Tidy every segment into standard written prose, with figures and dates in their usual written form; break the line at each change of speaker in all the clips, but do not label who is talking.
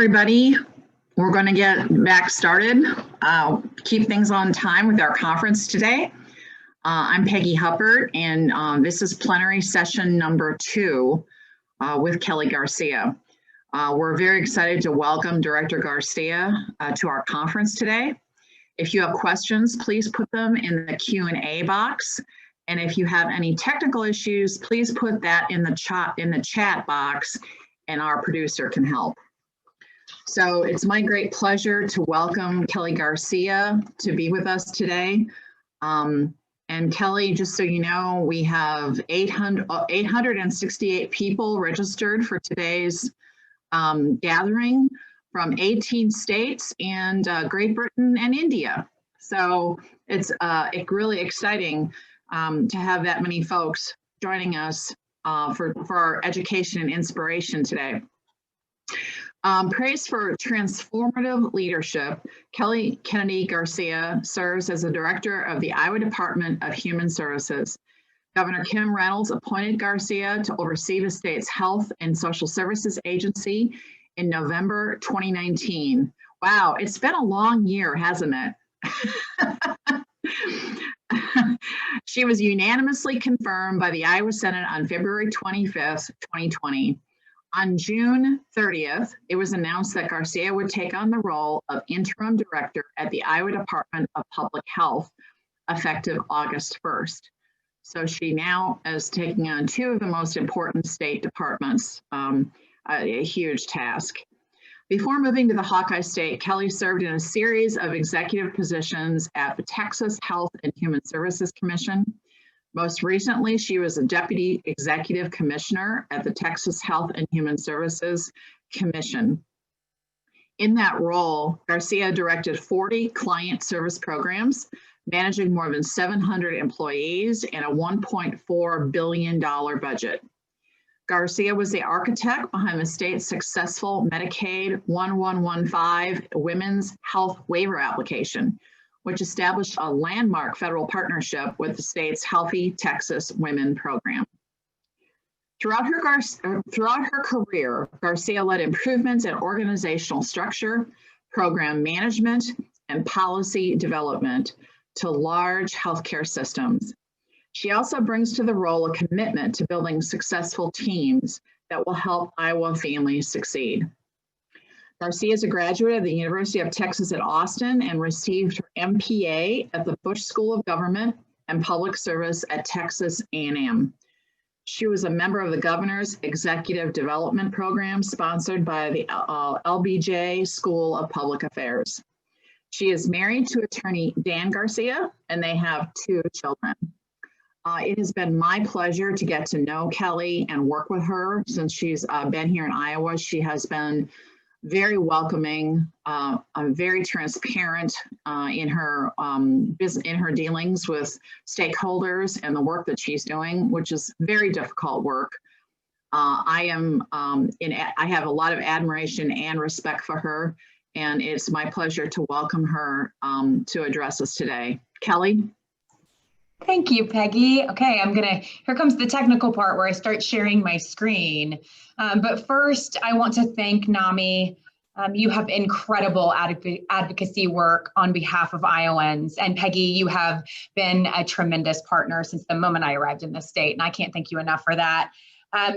everybody. We're going to get back started. Keep things on time with our conference today. I'm Peggy Huppert, and this is plenary session number 2 with Kelly Garcia. We're very excited to welcome Director Garcia to our conference today. If you have questions, please put them in the Q&A box. And if you have any technical issues, please put that in the chat box, and our producer can help. So it's my great pleasure to welcome Kelly Garcia to be with us today. And Kelly, just so you know, we have 868 people registered for today's gathering from 18 states and Great Britain and India. So it's really exciting to have that many folks joining us for our education and inspiration today. Praise for transformative leadership. Kelly Kennedy Garcia serves as the director of the Iowa Department of Human Services. Governor Kim Reynolds appointed Garcia to oversee the state's Health and Social Services Agency in November 2019. Wow, it's been a long year, hasn't it? She was unanimously confirmed by the Iowa Senate on February 25th, 2020. On June 30th, it was announced that Garcia would take on the role of interim director at the Iowa Department of Public Health, effective August 1st. So she now is taking on 2 of the most important state departments, a huge task. Before moving to the Hawkeye State, Kelly served in a series of executive positions at the Texas Health and Human Services Commission. Most recently, she was a deputy executive commissioner at the Texas Health and Human Services Commission. In that role, Garcia directed 40 client service programs, managing more than 700 employees and a $1.4 billion budget. Garcia was the architect behind the state's successful Medicaid 1115 Women's Health Waiver application, which established a landmark federal partnership with the state's Healthy Texas Women program. Throughout her career, Garcia led improvements in organizational structure, program management, and policy development to large healthcare systems. She also brings to the role a commitment to building successful teams that will help Iowa families succeed. Garcia is a graduate of the University of Texas at Austin and received her MPA at the Bush School of Government and Public Service at Texas A&M. She was a member of the Governor's Executive Development Program sponsored by the LBJ School of Public Affairs. She is married to attorney Dan Garcia, and they have 2 children. It has been my pleasure to get to know Kelly and work with her since she's been here in Iowa. She has been very welcoming, very transparent in her dealings with stakeholders and the work that she's doing, which is very difficult work. I have a lot of admiration and respect for her, and it's my pleasure to welcome her to address us today. Kelly?
Thank you, Peggy. Okay, here comes the technical part where I start sharing my screen. But first, I want to thank NAMI. You have incredible advocacy work on behalf of Iowans. And Peggy, you have been a tremendous partner since the moment I arrived in the state, and I can't thank you enough for that.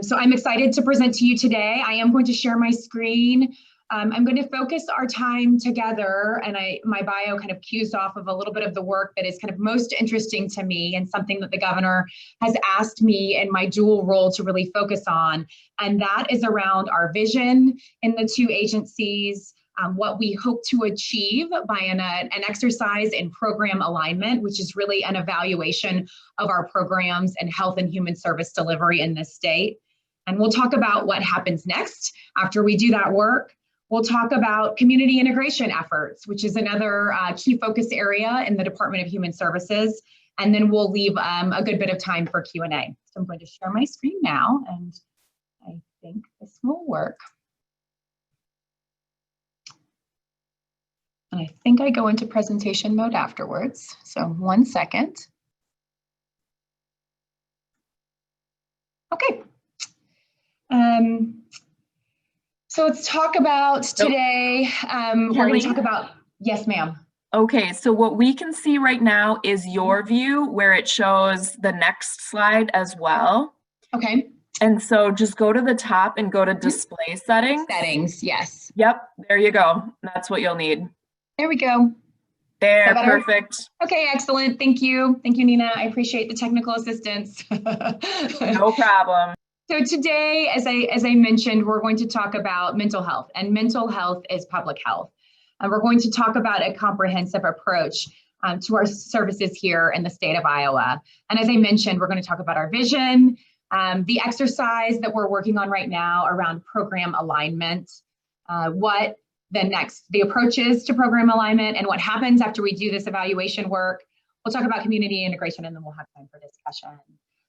So I'm excited to present to you today. I am going to share my screen. I'm going to focus our time together, and my bio kind of cues off of a little bit of the work that is kind of most interesting to me and something that the governor has asked me in my dual role to really focus on, and that is around our vision in the 2 agencies, what we hope to achieve by an exercise in program alignment, which is really an evaluation of our programs and health and human service delivery in this state. And we'll talk about what happens next after we do that work. We'll talk about community integration efforts, which is another key focus area in the Department of Human Services. And then we'll leave a good bit of time for Q&A. So I'm going to share my screen now, and I think this will work. And I think I go into presentation mode afterwards. So 1 second. Okay. So let's talk about today. We're going to talk about, yes, ma'am.
Okay, so what we can see right now is your view where it shows the next slide as well.
Okay.
And so just go to the top and go to display settings.
Settings, yes.
Yep, there you go. That's what you'll need.
There we go.
There, perfect.
Okay, excellent. Thank you. Thank you, Nina. I appreciate the technical assistance.
No problem.
So today, as I mentioned, we're going to talk about mental health, and mental health is public health. And we're going to talk about a comprehensive approach to our services here in the state of Iowa. And as I mentioned, we're going to talk about our vision, the exercise that we're working on right now around program alignment, what the approach is to program alignment, and what happens after we do this evaluation work. We'll talk about community integration, and then we'll have time for discussion.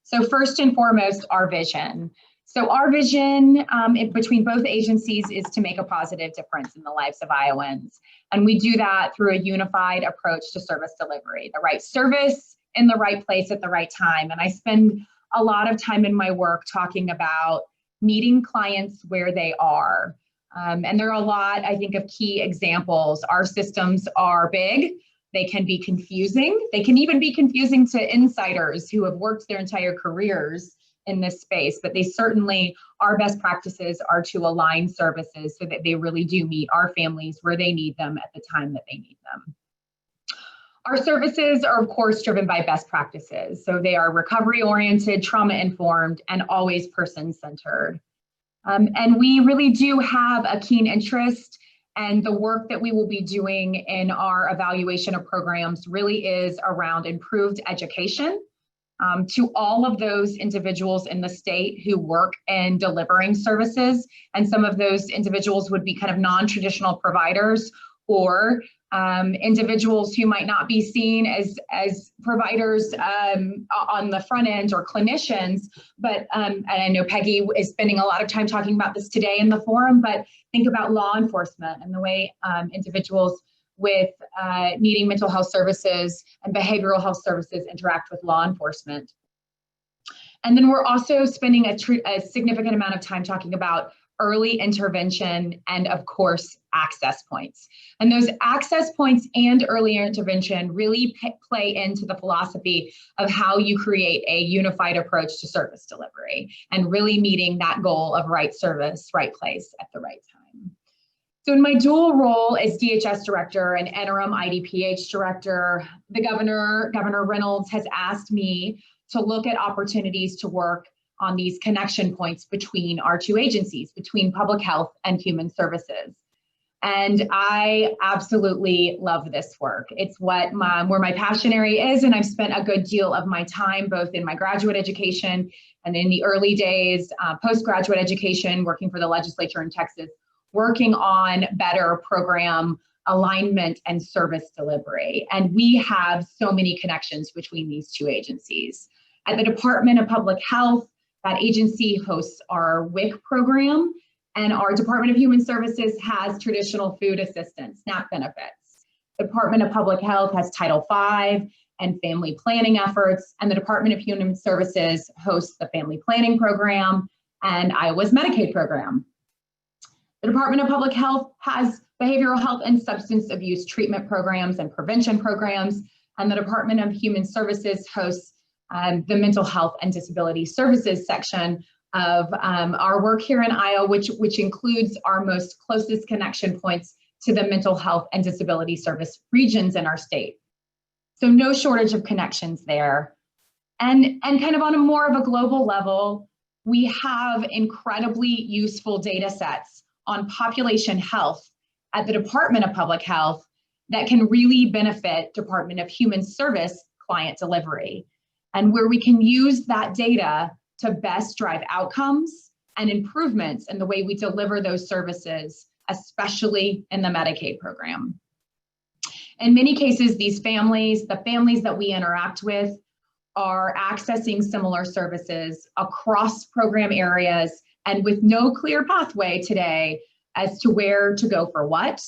So first and foremost, our vision. So our vision between both agencies is to make a positive difference in the lives of Iowans. And we do that through a unified approach to service delivery, the right service in the right place at the right time. And I spend a lot of time in my work talking about meeting clients where they are. And there are a lot, I think, of key examples. Our systems are big. They can be confusing. They can even be confusing to insiders who have worked their entire careers in this space, but they certainly, our best practices are to align services so that they really do meet our families where they need them at the time that they need them. Our services are, of course, driven by best practices. So they are recovery-oriented, trauma-informed, and always person-centered. And we really do have a keen interest, and the work that we will be doing in our evaluation of programs really is around improved education to all of those individuals in the state who work in delivering services. And some of those individuals would be kind of non-traditional providers or individuals who might not be seen as providers on the front end or clinicians, but and I know Peggy is spending a lot of time talking about this today in the forum, but think about law enforcement and the way individuals with needing mental health services and behavioral health services interact with law enforcement. And then we're also spending a significant amount of time talking about early intervention and, of course, access points. And those access points and early intervention really play into the philosophy of how you create a unified approach to service delivery and really meeting that goal of right service, right place at the right time. So in my dual role as DHS director and interim IDPH director, the Governor Reynolds has asked me to look at opportunities to work on these connection points between our two agencies, between public health and human services. And I absolutely love this work. It's where my passion area is, and I've spent a good deal of my time, both in my graduate education and in the early days, postgraduate education, working for the legislature in Texas, working on better program alignment and service delivery. And we have so many connections between these two agencies. At the Department of Public Health, that agency hosts our WIC program, and our Department of Human Services has traditional food assistance, SNAP benefits. The Department of Public Health has Title V and family planning efforts, and the Department of Human Services hosts the family planning program and Iowa's Medicaid program. The Department of Public Health has behavioral health and substance abuse treatment programs and prevention programs, and the Department of Human Services hosts the mental health and disability services section of our work here in Iowa, which includes our most closest connection points to the mental health and disability service regions in our state. So no shortage of connections there. And kind of on a more of a global level, we have incredibly useful data sets on population health at the Department of Public Health that can really benefit Department of Human Service client delivery, and where we can use that data to best drive outcomes and improvements in the way we deliver those services, especially in the Medicaid program. In many cases, the families that we interact with are accessing similar services across program areas and with no clear pathway today as to where to go for what,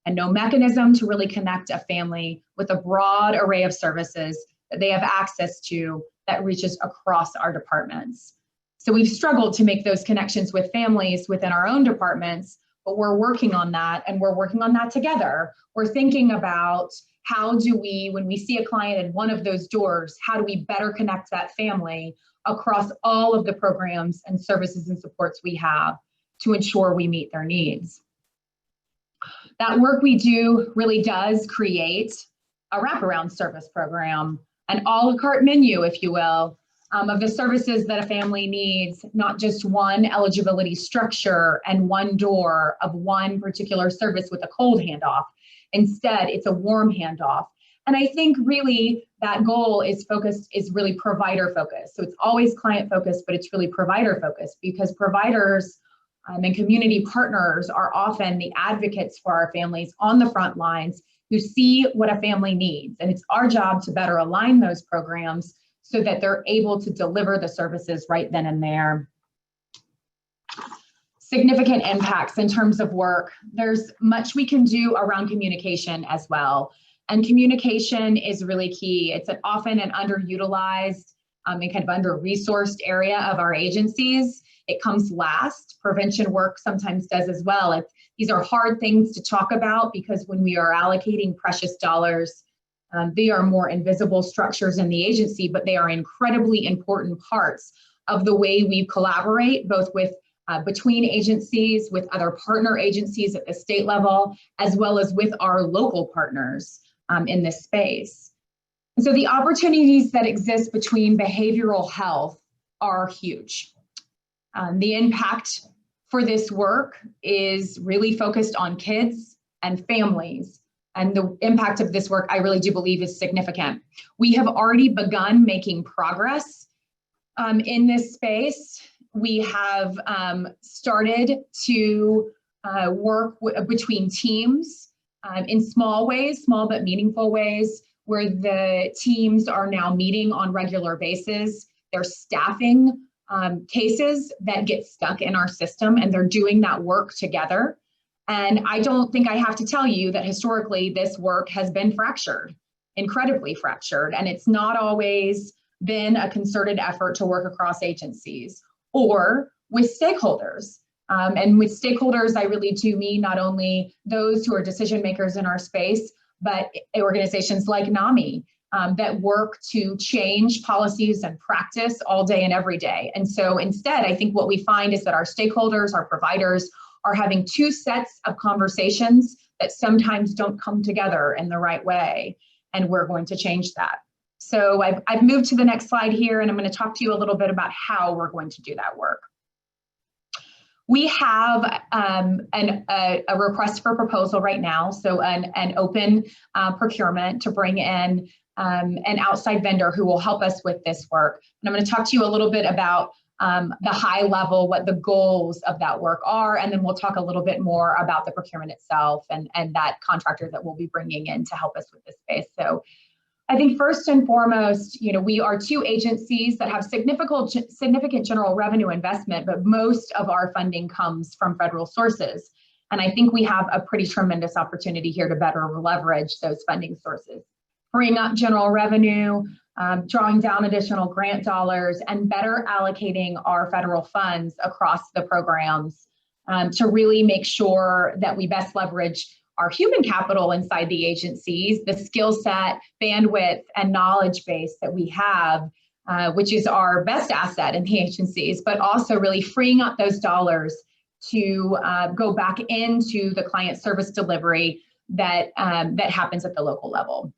and no mechanism to really connect a family with a broad array of services that they have access to that reaches across our departments. So we've struggled to make those connections with families within our own departments, but we're working on that, and we're working on that together. We're thinking about how do we, when we see a client in one of those doors, how do we better connect that family across all of the programs and services and supports we have to ensure we meet their needs. That work we do really does create a wraparound service program, an a la carte menu, if you will, of the services that a family needs, not just one eligibility structure and one door of one particular service with a cold handoff. Instead, it's a warm handoff. And I think really that goal is really provider focused. So it's always client focused, but it's really provider focused, because providers and community partners are often the advocates for our families on the front lines who see what a family needs. And it's our job to better align those programs so that they're able to deliver the services right then and there. Significant impacts in terms of work. There's much we can do around communication as well. And communication is really key. It's often an underutilized and kind of under-resourced area of our agencies. It comes last. Prevention work sometimes does as well. These are hard things to talk about because when we are allocating precious dollars, they are more invisible structures in the agency, but they are incredibly important parts of the way we collaborate, both with between agencies, with other partner agencies at the state level, as well as with our local partners in this space. And so the opportunities that exist between behavioral health are huge. The impact for this work is really focused on kids and families. And the impact of this work, I really do believe, is significant. We have already begun making progress in this space. We have started to work between teams in small ways, small but meaningful ways, where the teams are now meeting on regular basis. They're staffing cases that get stuck in our system, and they're doing that work together. And I don't think I have to tell you that historically this work has been fractured, incredibly fractured, and it's not always been a concerted effort to work across agencies or with stakeholders. And with stakeholders, I really do mean not only those who are decision makers in our space, but organizations like NAMI that work to change policies and practice all day and every day. And so instead, I think what we find is that our stakeholders, our providers, are having two sets of conversations that sometimes don't come together in the right way. And we're going to change that. So I've moved to the next slide here, and I'm going to talk to you a little bit about how we're going to do that work. We have a request for proposal right now, so an open procurement to bring in an outside vendor who will help us with this work. And I'm going to talk to you a little bit about the high level, what the goals of that work are, and then we'll talk a little bit more about the procurement itself and that contractor that we'll be bringing in to help us with this space. So I think first and foremost, we are two agencies that have significant general revenue investment, but most of our funding comes from federal sources. And I think we have a pretty tremendous opportunity here to better leverage those funding sources, freeing up general revenue, drawing down additional grant dollars, and better allocating our federal funds across the programs to really make sure that we best leverage our human capital inside the agencies, the skill set, bandwidth, and knowledge base that we have, which is our best asset in the agencies, but also really freeing up those dollars to go back into the client service delivery that happens at the local level.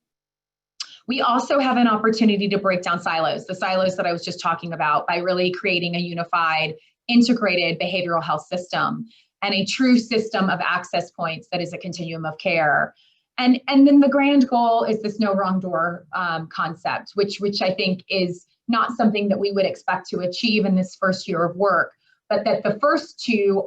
We also have an opportunity to break down silos, the silos that I was just talking about, by really creating a unified, integrated behavioral health system and a true system of access points that is a continuum of care. And then the grand goal is this no wrong door concept, which I think is not something that we would expect to achieve in this first year of work, but that the first two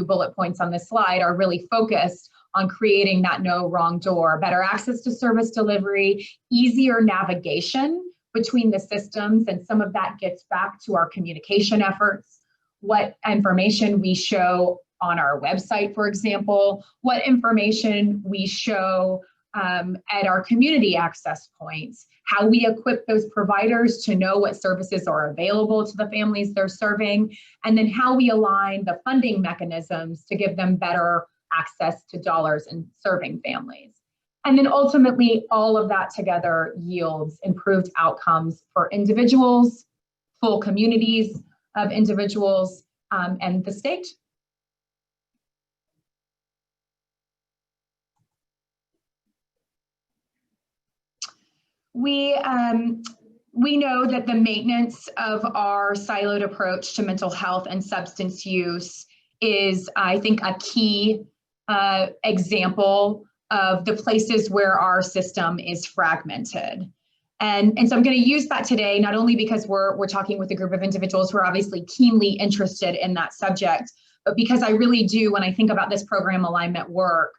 bullet points on this slide are really focused on creating that no wrong door, better access to service delivery, easier navigation between the systems, and some of that gets back to our communication efforts, what information we show on our website, for example, what information we show at our community access points, how we equip those providers to know what services are available to the families they're serving, and then how we align the funding mechanisms to give them better access to dollars in serving families. And then ultimately, all of that together yields improved outcomes for individuals, full communities of individuals, and the state. We know that the maintenance of our siloed approach to mental health and substance use is, I think, a key example of the places where our system is fragmented. And so I'm going to use that today, not only because we're talking with a group of individuals who are obviously keenly interested in that subject, but because I really do, when I think about this program alignment work,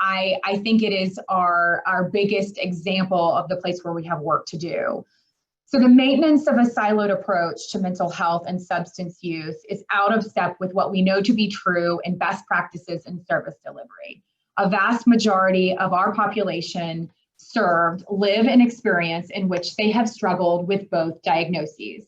I think it is our biggest example of the place where we have work to do. So the maintenance of a siloed approach to mental health and substance use is out of step with what we know to be true in best practices in service delivery. A vast majority of our population served live an experience in which they have struggled with both diagnoses.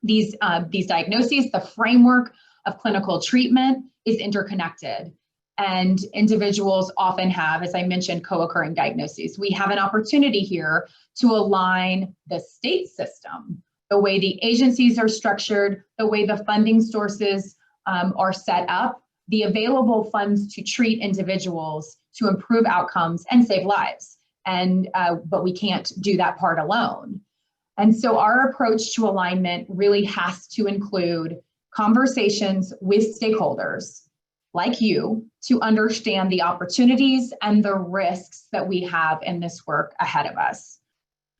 These diagnoses, the framework of clinical treatment is interconnected. And individuals often have, as I mentioned, co-occurring diagnoses. We have an opportunity here to align the state system, the way the agencies are structured, the way the funding sources are set up, the available funds to treat individuals to improve outcomes and save lives. But we can't do that part alone. And so our approach to alignment really has to include conversations with stakeholders like you to understand the opportunities and the risks that we have in this work ahead of us.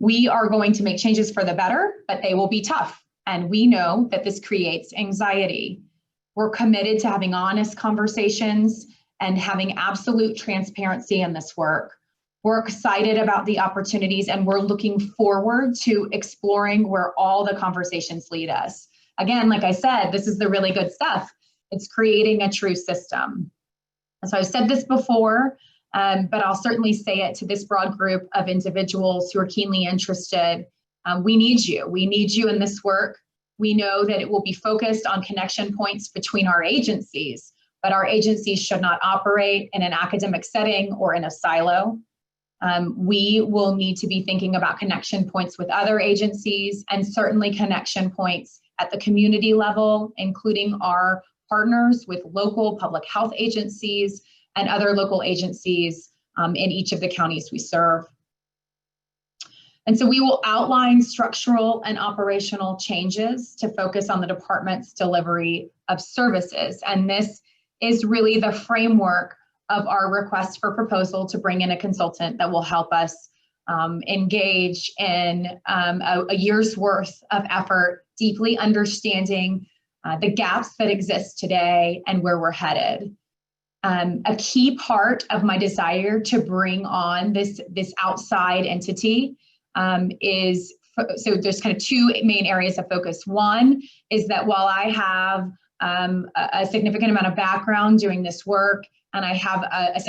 We are going to make changes for the better, but they will be tough. And we know that this creates anxiety. We're committed to having honest conversations and having absolute transparency in this work. We're excited about the opportunities and we're looking forward to exploring where all the conversations lead us. Again, like I said, this is the really good stuff. It's creating a true system. And so I've said this before, but I'll certainly say it to this broad group of individuals who are keenly interested. We need you. We need you in this work. We know that it will be focused on connection points between our agencies, but our agencies should not operate in an academic setting or in a silo. We will need to be thinking about connection points with other agencies and certainly connection points at the community level, including our partners with local public health agencies and other local agencies in each of the counties we serve. And so we will outline structural and operational changes to focus on the department's delivery of services. And this is really the framework of our request for proposal to bring in a consultant that will help us engage in a year's worth of effort, deeply understanding the gaps that exist today and where we're headed. A key part of my desire to bring on this outside entity is, so there's kind of two main areas of focus. One is that while I have a significant amount of background doing this work, and I have a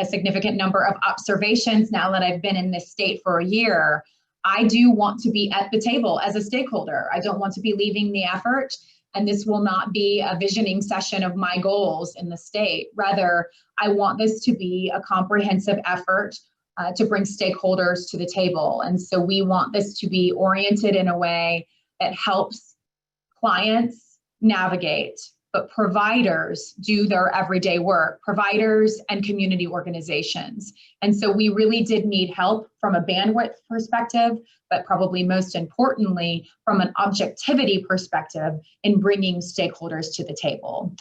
significant number of observations now that I've been in this state for a year, I do want to be at the table as a stakeholder. I don't want to be leaving the effort. And this will not be a visioning session of my goals in the state. Rather, I want this to be a comprehensive effort to bring stakeholders to the table. And so we want this to be oriented in a way that helps clients navigate, but providers do their everyday work, providers and community organizations. And so we really did need help from a bandwidth perspective, but probably most importantly, from an objectivity perspective in bringing stakeholders to the table.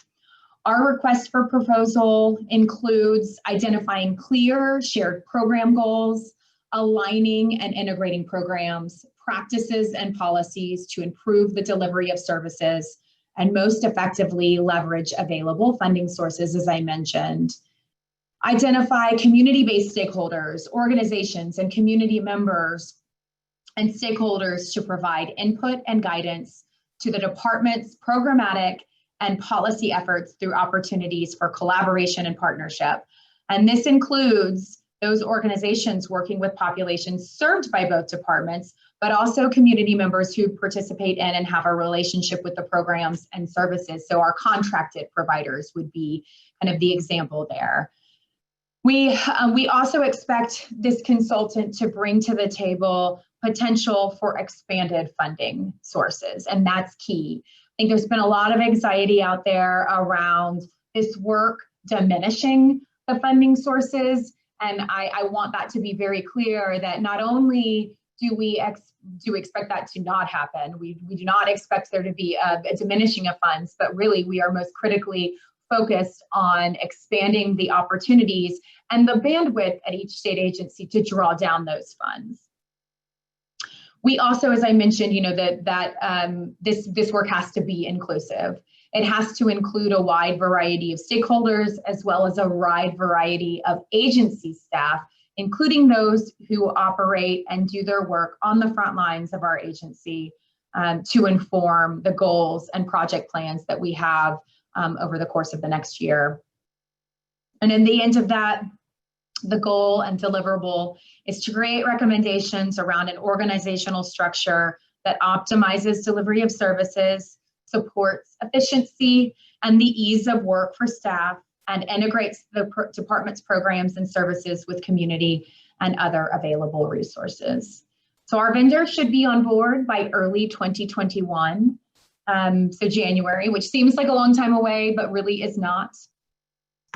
Our request for proposal includes identifying clear shared program goals, aligning and integrating programs, practices and policies to improve the delivery of services, and most effectively leverage available funding sources, as I mentioned. Identify community-based stakeholders, organizations, and community members and stakeholders to provide input and guidance to the department's programmatic and policy efforts through opportunities for collaboration and partnership. And this includes those organizations working with populations served by both departments, but also community members who participate in and have a relationship with the programs and services. So our contracted providers would be kind of the example there. We also expect this consultant to bring to the table potential for expanded funding sources, and that's key. I think there's been a lot of anxiety out there around this work diminishing the funding sources, and I want that to be very clear that not only do we expect that to not happen, we do not expect there to be a diminishing of funds, but really we are most critically focused on expanding the opportunities and the bandwidth at each state agency to draw down those funds. We also, as I mentioned, this work has to be inclusive. It has to include a wide variety of stakeholders as well as a wide variety of agency staff, including those who operate and do their work on the front lines of our agency to inform the goals and project plans that we have over the course of the next year. And in the end of that, the goal and deliverable is to create recommendations around an organizational structure that optimizes delivery of services, supports efficiency and the ease of work for staff, and integrates the department's programs and services with community and other available resources. So our vendors should be on board by early 2021. So January, which seems like a long time away, but really is not.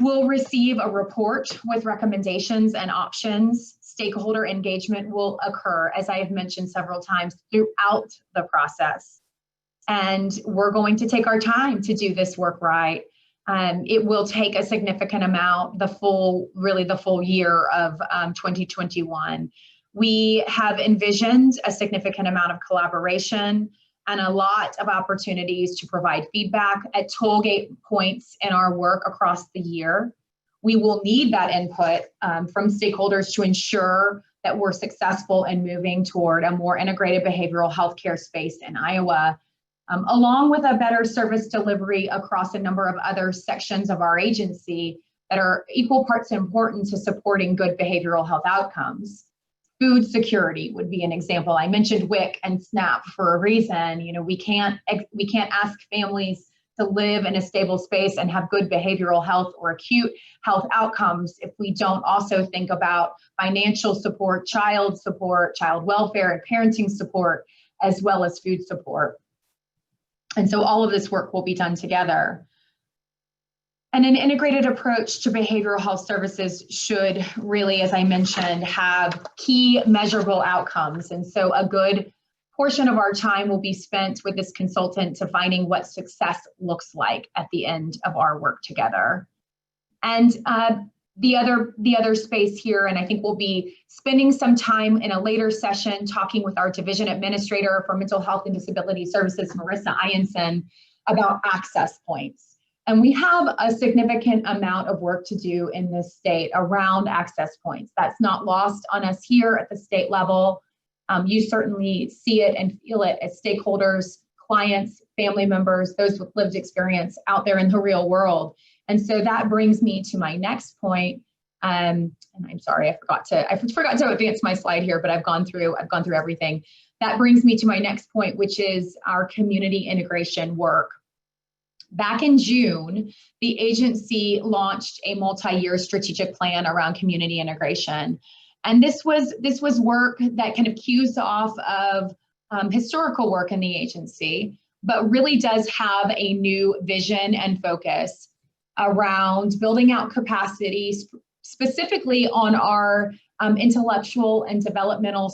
We'll receive a report with recommendations and options. Stakeholder engagement will occur, as I have mentioned several times, throughout the process. And we're going to take our time to do this work right. It will take a significant amount, the full year of 2021. We have envisioned a significant amount of collaboration and a lot of opportunities to provide feedback at toll gate points in our work across the year. We will need that input from stakeholders to ensure that we're successful in moving toward a more integrated behavioral health care space in Iowa, along with a better service delivery across a number of other sections of our agency that are equal parts important to supporting good behavioral health outcomes. Food security would be an example. I mentioned WIC and SNAP for a reason. We can't ask families to live in a stable space and have good behavioral health or acute health outcomes if we don't also think about financial support, child welfare and parenting support, as well as food support. And so all of this work will be done together. And an integrated approach to behavioral health services should really, as I mentioned, have key measurable outcomes. And so a good portion of our time will be spent with this consultant defining what success looks like at the end of our work together. And the other space here, and I think we'll be spending some time in a later session talking with our division administrator for mental health and disability services, Marissa Ianson, about access points. And we have a significant amount of work to do in this state around access points. That's not lost on us here at the state level. You certainly see it and feel it as stakeholders, clients, family members, those with lived experience out there in the real world. And so that brings me to my next point. And I'm sorry, I forgot to advance my slide here, but I've gone through everything. That brings me to my next point, which is our community integration work. Back in June, the agency launched a multi-year strategic plan around community integration. And this was work that kind of cues off of historical work in the agency, but really does have a new vision and focus around building out capacities, specifically on our intellectual and developmental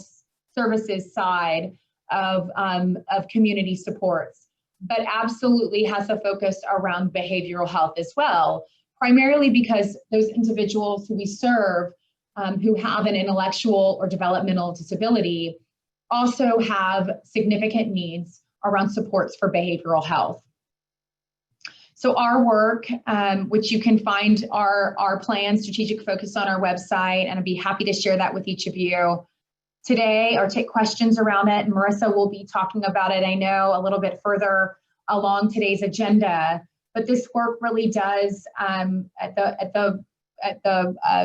services side of community supports, but absolutely has a focus around behavioral health as well, primarily because those individuals who we serve who have an intellectual or developmental disability also have significant needs around supports for behavioral health. So our work, which you can find our plan, strategic focus on our website, and I'd be happy to share that with each of you today or take questions around it. And Marissa will be talking about it, I know, a little bit further along today's agenda. But this work really does, at the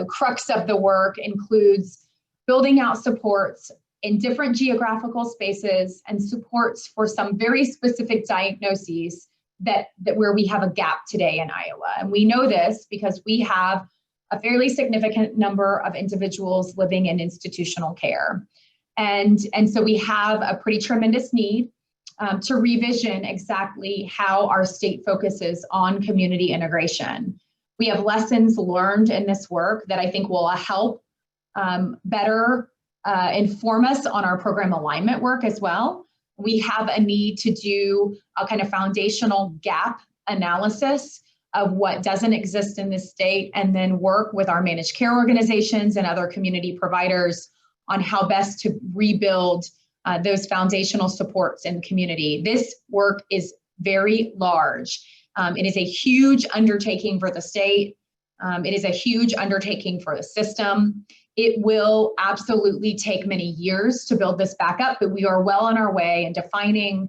crux of the work includes building out supports in different geographical spaces and supports for some very specific diagnoses that where we have a gap today in Iowa. And we know this because we have a fairly significant number of individuals living in institutional care. And so we have a pretty tremendous need to revision exactly how our state focuses on community integration. We have lessons learned in this work that I think will help better inform us on our program alignment work as well. We have a need to do a kind of foundational gap analysis of what doesn't exist in this state, and then work with our managed care organizations and other community providers on how best to rebuild those foundational supports in the community. This work is very large. It is a huge undertaking for the state. It is a huge undertaking for the system. It will absolutely take many years to build this back up, but we are well on our way in defining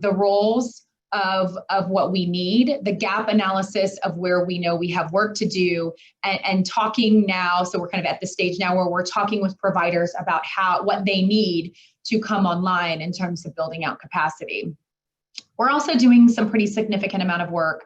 the roles of what we need, the gap analysis of where we know we have work to do, and talking now. So we're kind of at the stage now where we're talking with providers about what they need to come online in terms of building out capacity. We're also doing some pretty significant amount of work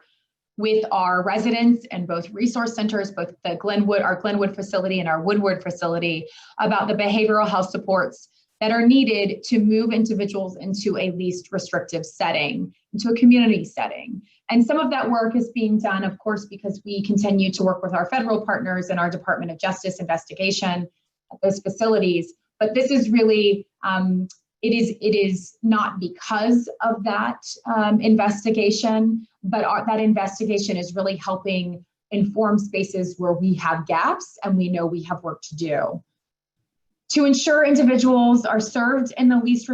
with our residents and both resource centers, both the our Glenwood facility and our Woodward facility, about the behavioral health supports that are needed to move individuals into a least restrictive setting, into a community setting. And some of that work is being done, of course, because we continue to work with our federal partners and our Department of Justice investigation at those facilities. But this is really, it is not because of that investigation, but that investigation is really helping inform spaces where we have gaps and we know we have work to do. To ensure individuals are served in the least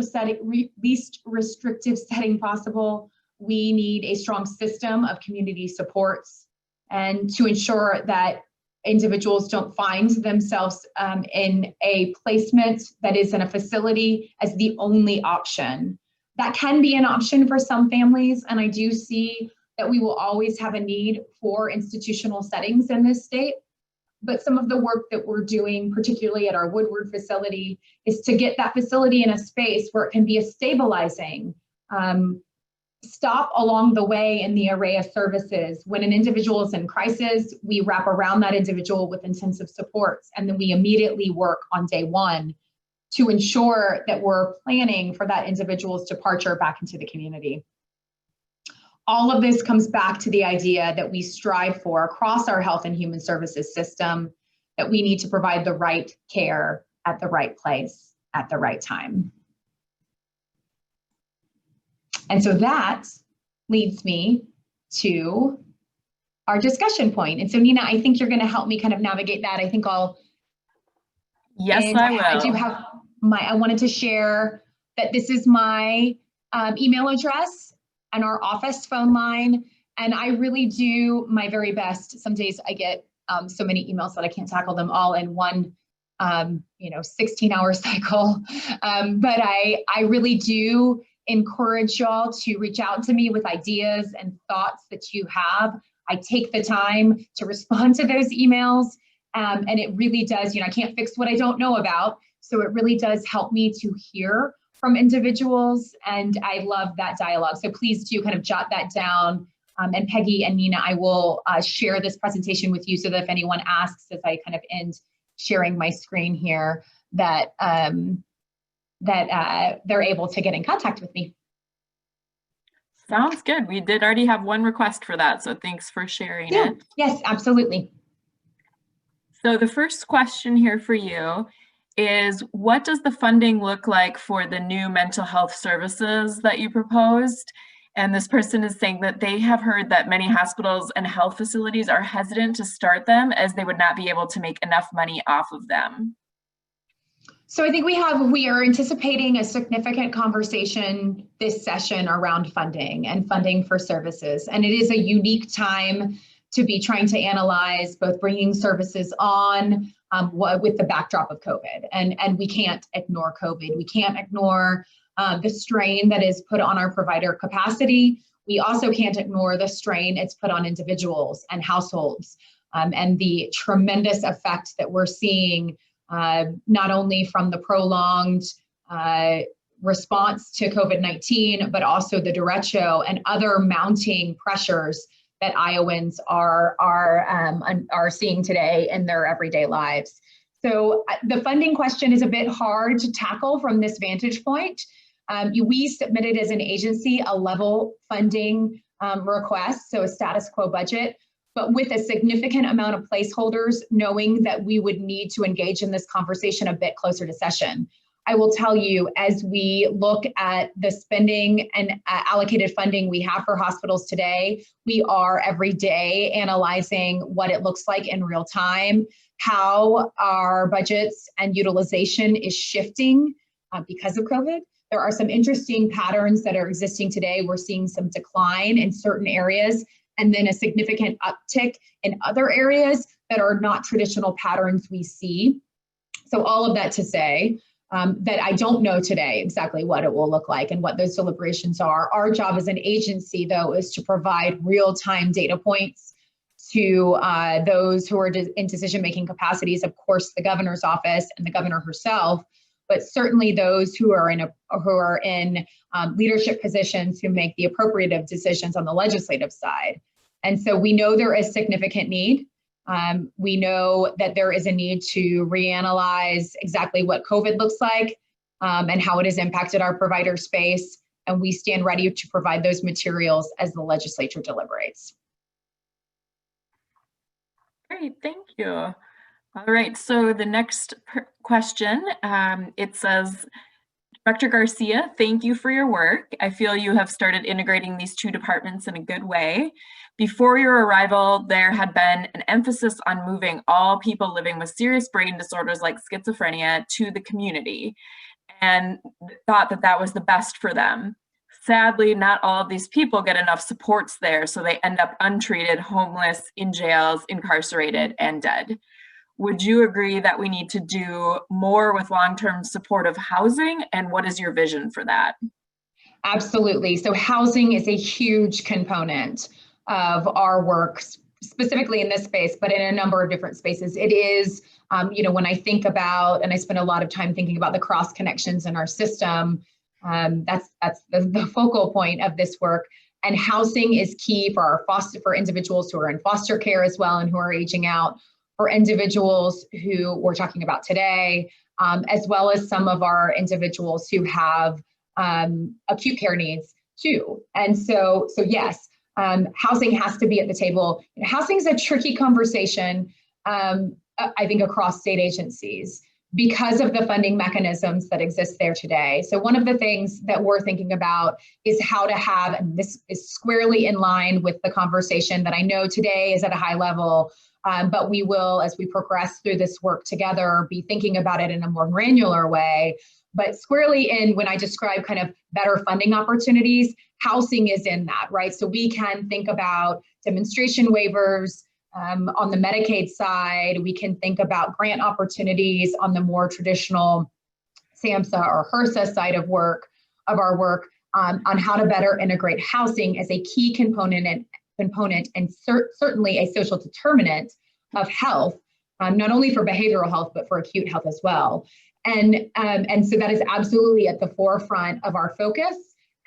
restrictive setting possible, we need a strong system of community supports, and to ensure that individuals don't find themselves in a placement that is in a facility as the only option. That can be an option for some families, and I do see that we will always have a need for institutional settings in this state. But some of the work that we're doing, particularly at our Woodward facility, is to get that facility in a space where it can be a stabilizing stop along the way in the array of services. When an individual is in crisis, we wrap around that individual with intensive supports, and then we immediately work on day one to ensure that we're planning for that individual's departure back into the community. All of this comes back to the idea that we strive for across our health and human services system, that we need to provide the right care at the right place at the right time. And so that leads me to our discussion point. And so Nina, I think you're going to help me kind of navigate that. I think
Yes, I will.
I do have I wanted to share that this is my email address and our office phone line. And I really do my very best. Some days I get so many emails that I can't tackle them all in one 16-hour cycle. But I really do encourage y'all to reach out to me with ideas and thoughts that you have. I take the time to respond to those emails. And it really does, I can't fix what I don't know about. So it really does help me to hear from individuals, and I love that dialogue. So please do kind of jot that down. And Peggy and Nina, I will share this presentation with you so that if anyone asks as I kind of end sharing my screen here, that they're able to get in contact with me.
Sounds good. We did already have one request for that, so thanks for sharing it.
Yes, absolutely.
So the first question here for you is, what does the funding look like for the new mental health services that you proposed? And this person is saying that they have heard that many hospitals and health facilities are hesitant to start them as they would not be able to make enough money off of them.
So I think we are anticipating a significant conversation this session around funding and funding for services. And it is a unique time to be trying to analyze both bringing services on with the backdrop of COVID. And we can't ignore COVID. We can't ignore the strain that is put on our provider capacity. We also can't ignore the strain it's put on individuals and households. and the tremendous effect that we're seeing, not only from the prolonged response to COVID-19, but also the derecho and other mounting pressures that Iowans are seeing today in their everyday lives. So the funding question is a bit hard to tackle from this vantage point. We submitted as an agency a level funding request, so a status quo budget, but with a significant amount of placeholders, knowing that we would need to engage in this conversation a bit closer to session. I will tell you, as we look at the spending and allocated funding we have for hospitals today, we are every day analyzing what it looks like in real time, how our budgets and utilization is shifting because of COVID. There are some interesting patterns that are existing today. We're seeing some decline in certain areas and then a significant uptick in other areas that are not traditional patterns we see. So all of that to say, that I don't know today exactly what it will look like and what those deliberations are. Our job as an agency, though, is to provide real-time data points to those who are in decision-making capacities, of course, the governor's office and the governor herself, but certainly those who are in leadership positions who make the appropriate decisions on the legislative side. And so we know there is significant need. We know that there is a need to reanalyze exactly what COVID looks like and how it has impacted our provider space. And we stand ready to provide those materials as the legislature deliberates.
Great, thank you. All right, so the next question, it says, Director Garcia, thank you for your work. I feel you have started integrating these two departments in a good way. Before your arrival, there had been an emphasis on moving all people living with serious brain disorders like schizophrenia to the community and thought that that was the best for them. Sadly, not all of these people get enough supports there, so they end up untreated, homeless, in jails, incarcerated, and dead. Would you agree that we need to do more with long-term supportive housing, and what is your vision for that? Absolutely. So housing is a huge component of our work, specifically in this space, but in a number of different spaces. It is, when I think about, and I spend a lot of time thinking about the cross connections in our system, that's the focal point of this work. And housing is key for for individuals who are in foster care as well and who are aging out, for individuals who we're talking about today, as well as some of our individuals who have acute care needs too. And so yes, housing has to be at the table. Housing is a tricky conversation, I think, across state agencies because of the funding mechanisms that exist there today. So one of the things that we're thinking about is how to have, and this is squarely in line with the conversation that I know today is at a high level, but we will, as we progress through this work together, be thinking about it in a more granular way. But squarely in, when I describe kind of better funding opportunities, housing is in that, right? So we can think about demonstration waivers on the Medicaid side. We can think about grant opportunities on the more traditional SAMHSA or HRSA side of our work on how to better integrate housing as a key component and certainly a social determinant of health, not only for behavioral health, but for acute health as well. And so that is absolutely at the forefront of our focus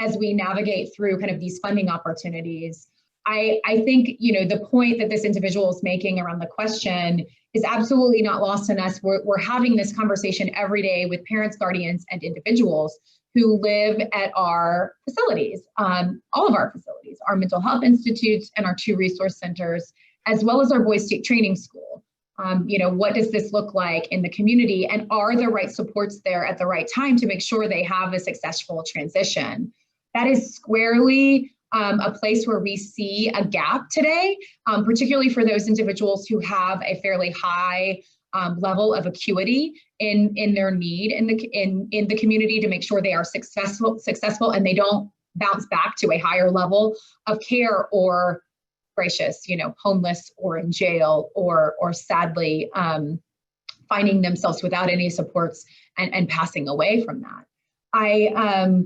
as we navigate through kind of these funding opportunities. I think, the point that this individual is making around the question is absolutely not lost on us. We're having this conversation every day with parents, guardians, and individuals who live at our facilities, all of our facilities, our mental health institutes and our 2 resource centers, as well as our Boys State Training School. What does this look like in the community, and are the right supports there at the right time to make sure they have a successful transition? That is squarely a place where we see a gap today, particularly for those individuals who have a fairly high level of acuity in their need in the community, to make sure they are successful and they don't bounce back to a higher level of care, or gracious, homeless or in jail, or sadly finding themselves without any supports and passing away from that.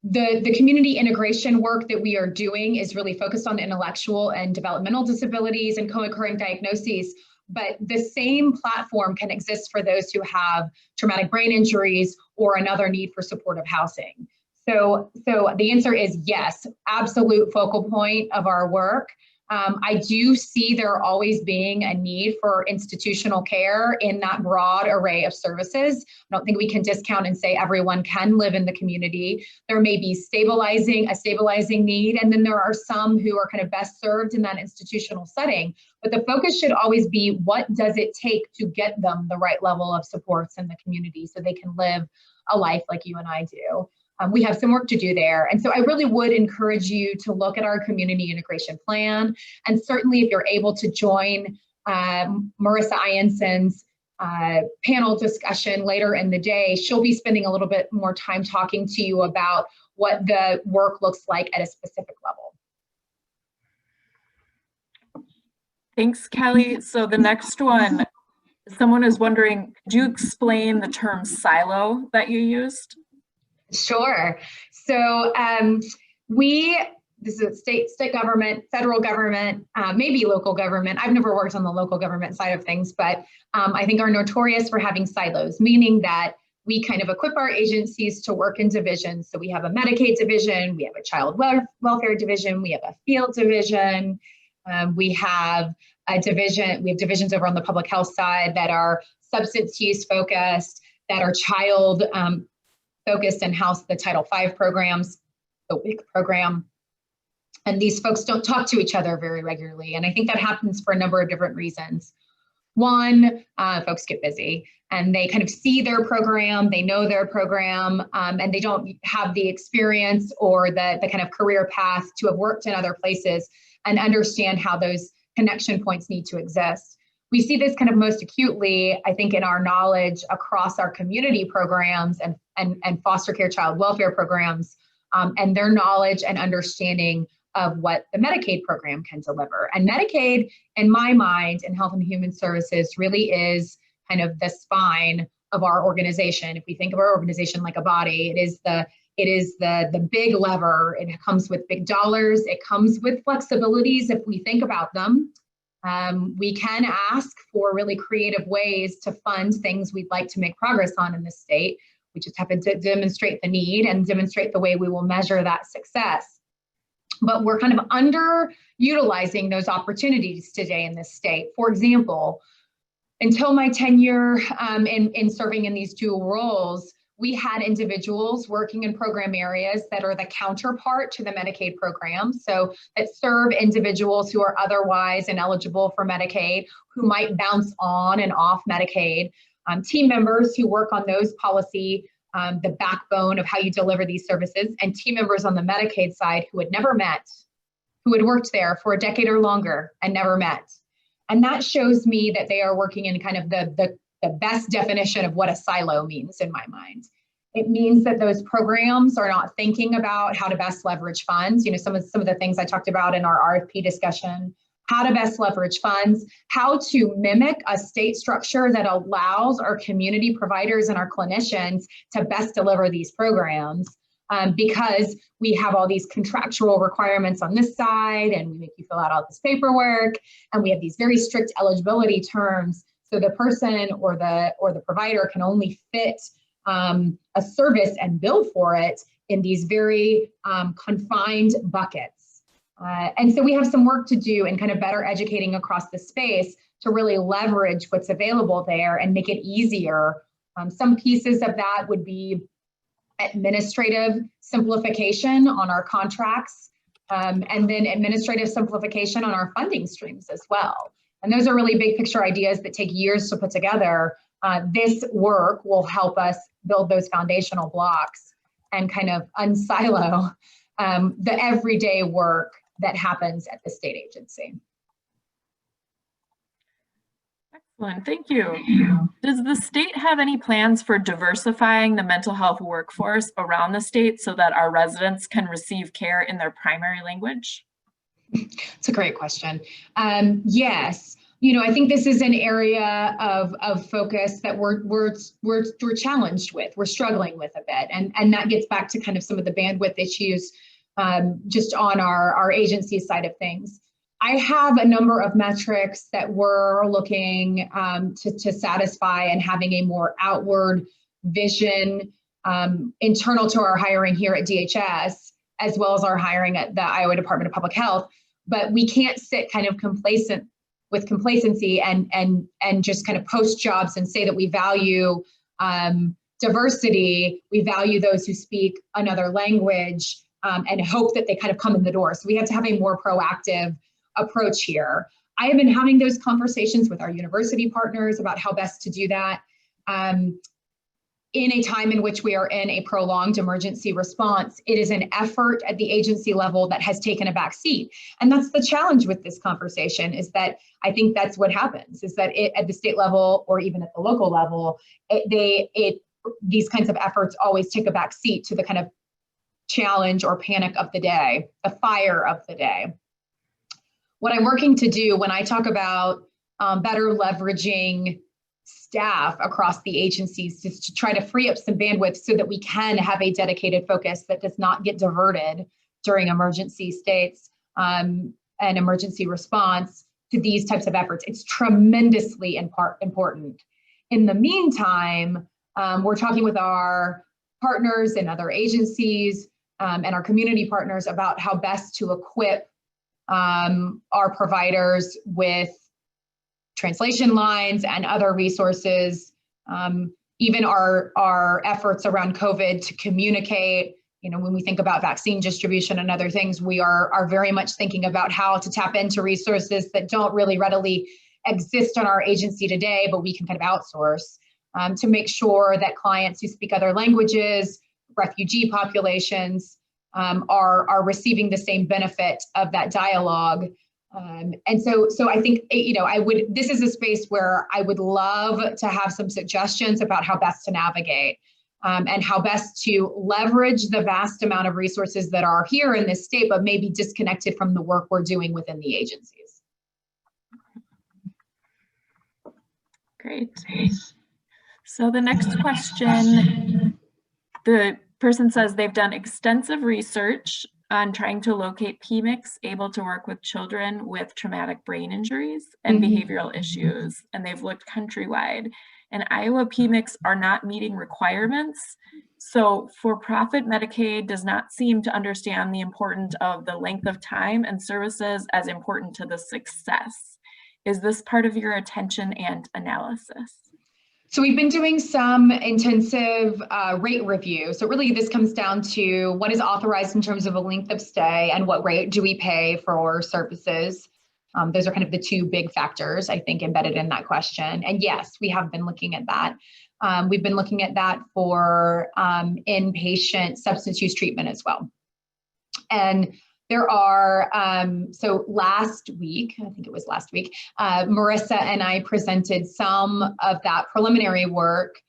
The community integration work that we are doing is really focused on intellectual and developmental disabilities and co-occurring diagnoses, but the same platform can exist for those who have traumatic brain injuries or another need for supportive housing. So the answer is yes, absolute focal point of our work. I do see there always being a need for institutional care in that broad array of services. I don't think we can discount and say everyone can live in the community. There may be a stabilizing need, and then there are some who are kind of best served in that institutional setting. But the focus should always be, what does it take to get them the right level of supports in the community so they can live a life like you and I do. We have some work to do there. And so I really would encourage you to look at our community integration plan. And certainly if you're able to join Marissa Ianson's panel discussion later in the day, she'll be spending a little bit more time talking to you about what the work looks like at a specific level.
Thanks, Kelly. So the next one, someone is wondering, could you explain the term silo that you used?
Sure. So this is state government, federal government, maybe local government. I've never worked on the local government side of things, but I think are notorious for having silos, meaning that we kind of equip our agencies to work in divisions. So we have a Medicaid division, we have a child welfare division, we have a field division, we have divisions over on the public health side that are substance use focused, that are child focused and house the Title V programs, the WIC program. And these folks don't talk to each other very regularly. And I think that happens for a number of different reasons. One, folks get busy and they kind of see their program, they know their program, and they don't have the experience or the kind of career path to have worked in other places and understand how those connection points need to exist. We see this kind of most acutely, I think, in our knowledge across our community programs and foster care child welfare programs, and their knowledge and understanding of what the Medicaid program can deliver. And Medicaid, in my mind, in Health and Human Services, really is kind of the spine of our organization. If we think of our organization like a body, it is the big lever. It comes with big dollars. It comes with flexibilities if we think about them. We can ask for really creative ways to fund things we'd like to make progress on in the state. We just have to demonstrate the need and demonstrate the way we will measure that success. But we're kind of underutilizing those opportunities today in this state. For example, until my tenure in serving in these dual roles, we had individuals working in program areas that are the counterpart to the Medicaid program. So that serve individuals who are otherwise ineligible for Medicaid, who might bounce on and off Medicaid. Team members who work on those policy, the backbone of how you deliver these services, and team members on the Medicaid side who had never met, who had worked there for a decade or longer and never met. And that shows me that they are working in kind of the best definition of what a silo means in my mind. It means that those programs are not thinking about how to best leverage funds. You know, some of the things I talked about in our RFP discussion, how to best leverage funds, how to mimic a state structure that allows our community providers and our clinicians to best deliver these programs. Because we have all these contractual requirements on this side, and we make you fill out all this paperwork, and we have these very strict eligibility terms. So the person or the provider can only fit a service and bill for it in these very confined buckets. And so we have some work to do in kind of better educating across the space to really leverage what's available there and make it easier. Some pieces of that would be administrative simplification on our contracts, and then administrative simplification on our funding streams as well. And those are really big picture ideas that take years to put together. This work will help us build those foundational blocks and kind of unsilo the everyday work that happens at the state agency.
Excellent, thank you. Does the state have any plans for diversifying the mental health workforce around the state so that our residents can receive care in their primary language?
It's a great question. Yes, I think this is an area of focus that we're challenged with, we're struggling with a bit. And that gets back to kind of some of the bandwidth issues just on our agency side of things. I have a number of metrics that we're looking to satisfy and having a more outward vision internal to our hiring here at DHS, as well as our hiring at the Iowa Department of Public Health. But we can't sit kind of complacency and just kind of post jobs and say that we value diversity, we value those who speak another language, and hope that they kind of come in the door. So we have to have a more proactive approach here. I have been having those conversations with our university partners about how best to do that in a time in which we are in a prolonged emergency response. It is an effort at the agency level that has taken a back seat. And that's the challenge with this conversation, is that I think that's what happens, is that at the state level or even at the local level, these kinds of efforts always take a back seat to the kind of challenge or panic of the day, the fire of the day. What I'm working to do when I talk about better leveraging staff across the agencies is to try to free up some bandwidth so that we can have a dedicated focus that does not get diverted during emergency states and emergency response to these types of efforts. It's tremendously important. In the meantime, we're talking with our partners and other agencies and our community partners about how best to equip our providers with translation lines and other resources, even our efforts around COVID to communicate. When we think about vaccine distribution and other things, we are very much thinking about how to tap into resources that don't really readily exist on our agency today, but we can kind of outsource to make sure that clients who speak other languages, refugee populations, are receiving the same benefit of that dialogue. And so I think, this is a space where I would love to have some suggestions about how best to navigate and how best to leverage the vast amount of resources that are here in this state, but maybe disconnected from the work we're doing within the agencies.
Great. So the next question, the person says they've done extensive research on trying to locate PMICs able to work with children with traumatic brain injuries and behavioral issues, and they've looked countrywide. And Iowa PMICs are not meeting requirements. So for-profit Medicaid does not seem to understand the importance of the length of time and services as important to the success. Is this part of your attention and analysis?
So we've been doing some intensive rate review. So really this comes down to what is authorized in terms of a length of stay and what rate do we pay for services. Those are kind of the two big factors, I think, embedded in that question. And yes, we have been looking at that. We've been looking at that for inpatient substance use treatment as well. And there are, so last week, I think it was last week, Marissa and I presented some of that preliminary work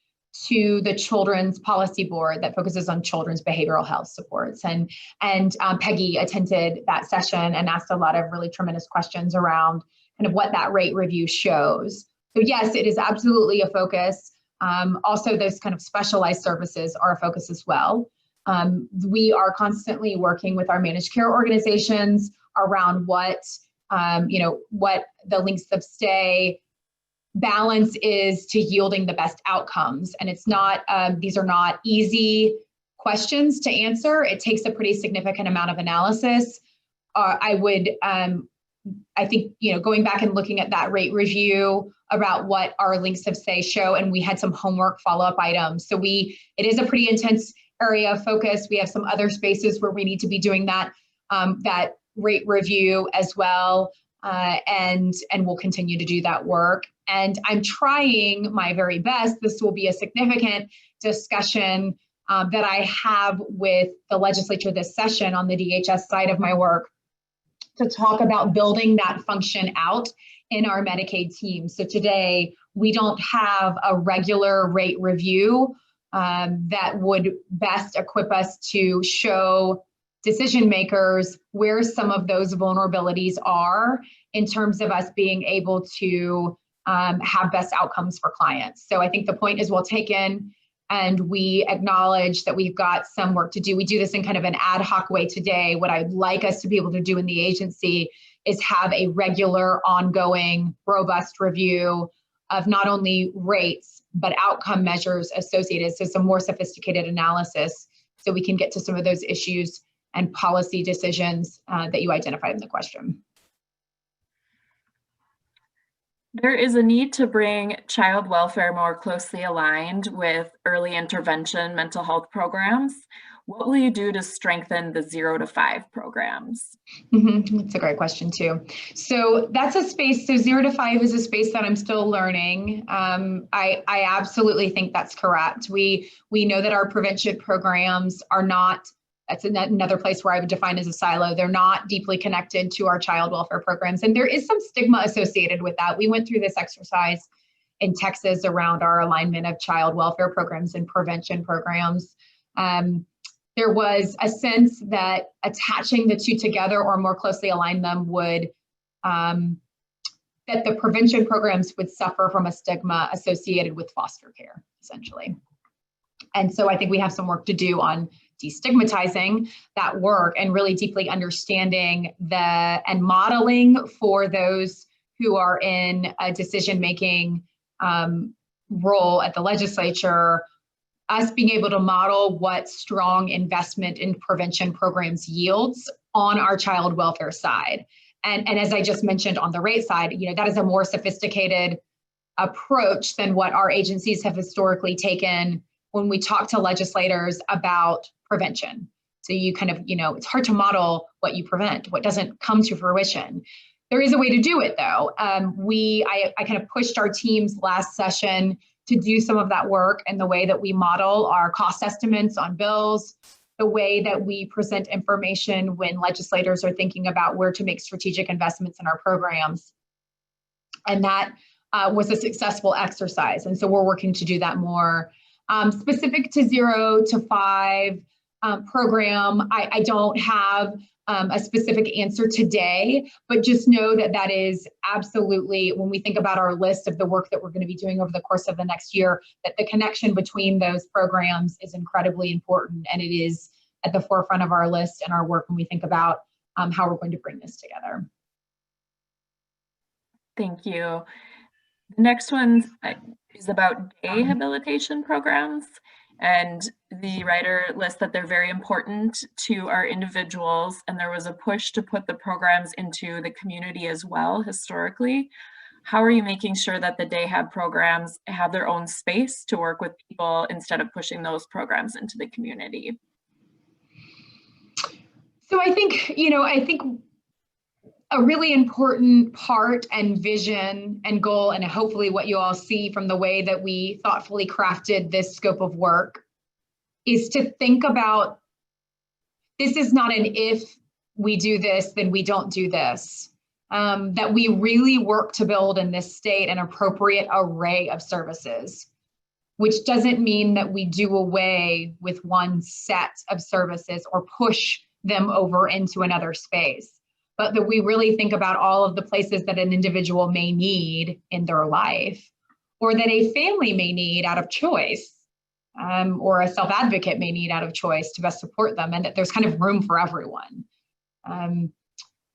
to the Children's Policy Board that focuses on children's behavioral health supports. And Peggy attended that session and asked a lot of really tremendous questions around kind of what that rate review shows. So yes, it is absolutely a focus. Also, those kind of specialized services are a focus as well. We are constantly working with our managed care organizations around what the lengths of stay balance is to yielding the best outcomes. And it's not, these are not easy questions to answer. It takes a pretty significant amount of analysis. I think, going back and looking at that rate review about what our lengths of stay show, and we had some homework follow-up items. So it is a pretty intense area of focus. We have some other spaces where we need to be doing that rate review as well, and we'll continue to do that work. And I'm trying my very best. This will be a significant discussion that I have with the legislature this session on the DHS side of my work to talk about building that function out in our Medicaid team. So today, we don't have a regular rate review that would best equip us to show decision makers where some of those vulnerabilities are in terms of us being able to have best outcomes for clients. So I think the point is well taken, and we acknowledge that we've got some work to do. We do this in kind of an ad hoc way today. What I'd like us to be able to do in the agency is have a regular, ongoing, robust review of not only rates, but outcome measures associated. So some more sophisticated analysis so we can get to some of those issues and policy decisions that you identified in the question.
There is a need to bring child welfare more closely aligned with early intervention mental health programs. What will you do to strengthen the 0 to 5 programs?
That's a great question too. So that's a space, so 0 to 5 is a space that I'm still learning. I absolutely think that's correct. We know that our prevention programs are not, that's another place where I would define as a silo. They're not deeply connected to our child welfare programs. And there is some stigma associated with that. We went through this exercise in Texas around our alignment of child welfare programs and prevention programs. There was a sense that attaching the two together or more closely align them would, that the prevention programs would suffer from a stigma associated with foster care, essentially. And so I think we have some work to do on destigmatizing that work and really deeply understanding and modeling for those who are in a decision-making role at the legislature, us being able to model what strong investment in prevention programs yields on our child welfare side. And as I just mentioned on the rate side, that is a more sophisticated approach than what our agencies have historically taken when we talk to legislators about prevention. So you kind of, it's hard to model what you prevent, what doesn't come to fruition. There is a way to do it though. I kind of pushed our teams last session to do some of that work and the way that we model our cost estimates on bills, the way that we present information when legislators are thinking about where to make strategic investments in our programs. And that was a successful exercise. And so we're working to do that more. Specific to 0 to 5 program, I don't have a specific answer today, but just know that that is absolutely, when we think about our list of the work that we're going to be doing over the course of the next year, that the connection between those programs is incredibly important, and it is at the forefront of our list and our work when we think about how we're going to bring this together.
Thank you. The next one is about day habilitation programs. And the writer lists that they're very important to our individuals, and there was a push to put the programs into the community as well historically. How are you making sure that the day hab programs have their own space to work with people instead of pushing those programs into the community?
So I think a really important part and vision and goal, and hopefully what you all see from the way that we thoughtfully crafted this scope of work, is to think about, this is not an if we do this, then we don't do this. That we really work to build in this state an appropriate array of services, which doesn't mean that we do away with one set of services or push them over into another space, but that we really think about all of the places that an individual may need in their life, or that a family may need out of choice, or a self-advocate may need out of choice to best support them, and that there's kind of room for everyone.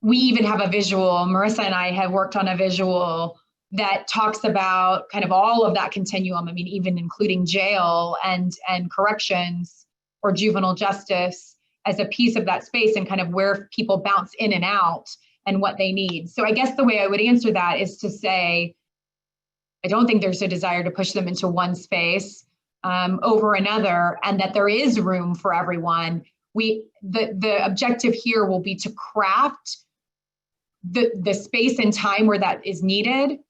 We even have a visual, Marissa and I have worked on a visual that talks about kind of all of that continuum. I mean, even including jail and corrections or juvenile justice as a piece of that space, and kind of where people bounce in and out and what they need. So I guess the way I would answer that is to say, I don't think there's a desire to push them into one space over another, and that there is room for everyone. The objective here will be to craft the space and time where that is needed,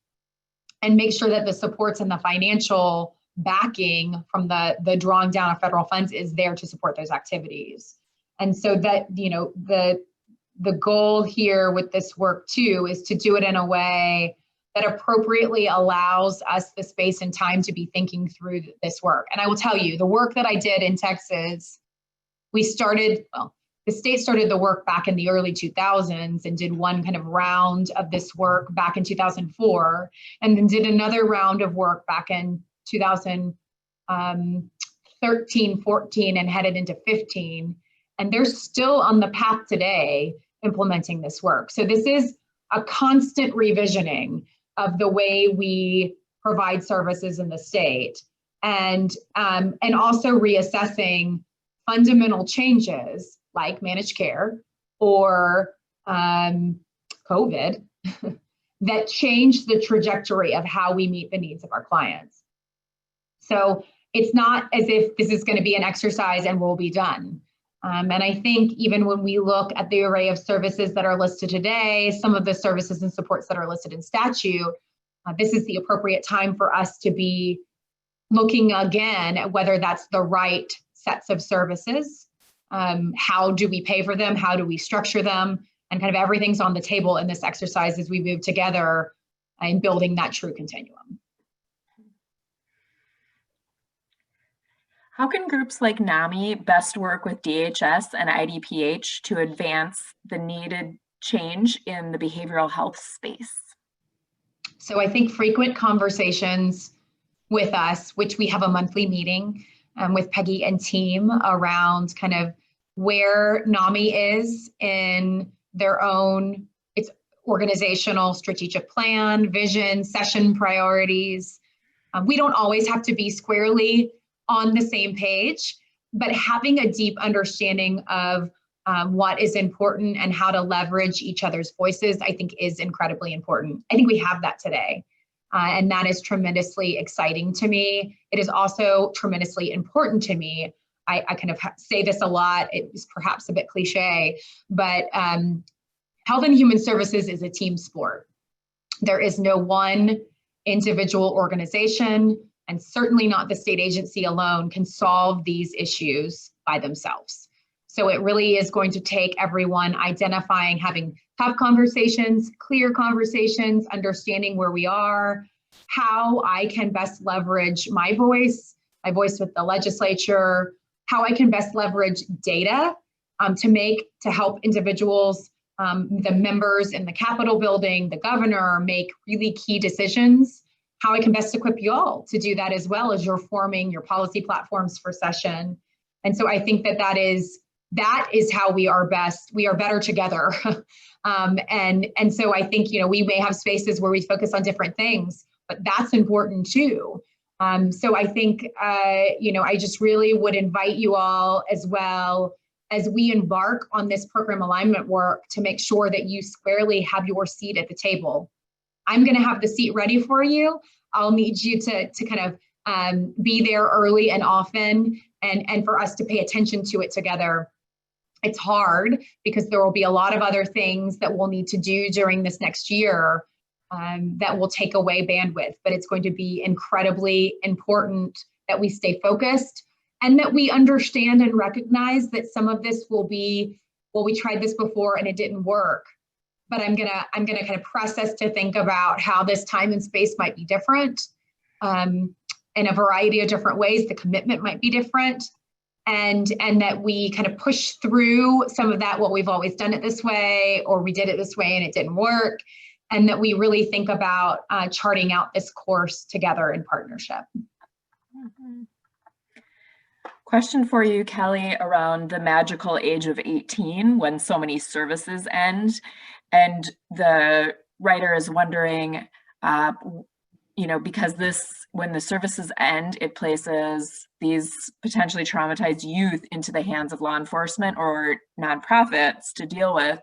and make sure that the supports and the financial backing from the drawing down of federal funds is there to support those activities. And so that, the goal here with this work too is to do it in a way that appropriately allows us the space and time to be thinking through this work. And I will tell you, the work that I did in Texas, we started, well, the state started the work back in the early 2000s and did one kind of round of this work back in 2004, and then did another round of work back in 2013, 14, and headed into 15. And they're still on the path today implementing this work. So this is a constant revisioning of the way we provide services in the state, and also reassessing fundamental changes like managed care or COVID that change the trajectory of how we meet the needs of our clients. So it's not as if this is going to be an exercise and we'll be done. And I think even when we look at the array of services that are listed today, some of the services and supports that are listed in statute, this is the appropriate time for us to be looking again at whether that's the right sets of services. How do we pay for them? How do we structure them? And kind of everything's on the table in this exercise as we move together in building that true continuum.
How can groups like NAMI best work with DHS and IDPH to advance the needed change in the behavioral health space?
So I think frequent conversations with us, which we have a monthly meeting with Peggy and team around kind of where NAMI is in their own, its organizational strategic plan, vision, session priorities. We don't always have to be squarely on the same page, but having a deep understanding of what is important and how to leverage each other's voices, I think is incredibly important. I think we have that today. And that is tremendously exciting to me. It is also tremendously important to me. I kind of say this a lot, it's perhaps a bit cliche, but health and human services is a team sport. There is no one individual organization, and certainly not the state agency alone, can solve these issues by themselves. So it really is going to take everyone identifying, having tough conversations, clear conversations, understanding where we are, how I can best leverage my voice with the legislature, how I can best leverage data to help individuals, the members in the Capitol building, the governor, make really key decisions, how I can best equip you all to do that as well as you're forming your policy platforms for session. And so I think that is how we are best. We are better together. And so I think, we may have spaces where we focus on different things, but that's important too. So I think, I just really would invite you all as well as we embark on this program alignment work to make sure that you squarely have your seat at the table. I'm going to have the seat ready for you. I'll need you to kind of be there early and often, and for us to pay attention to it together. It's hard because there will be a lot of other things that we'll need to do during this next year that will take away bandwidth, but it's going to be incredibly important that we stay focused and that we understand and recognize that some of this will be, well, we tried this before and it didn't work. But I'm gonna kind of press us to think about how this time and space might be different in a variety of different ways. The commitment might be different, and that we kind of push through some of that, well, we've always done it this way, or we did it this way and it didn't work, and that we really think about charting out this course together in partnership.
Mm-hmm. Question for you, Kelly, around the magical age of 18 when so many services end. And the writer is wondering, because when the services end, it places these potentially traumatized youth into the hands of law enforcement or nonprofits to deal with.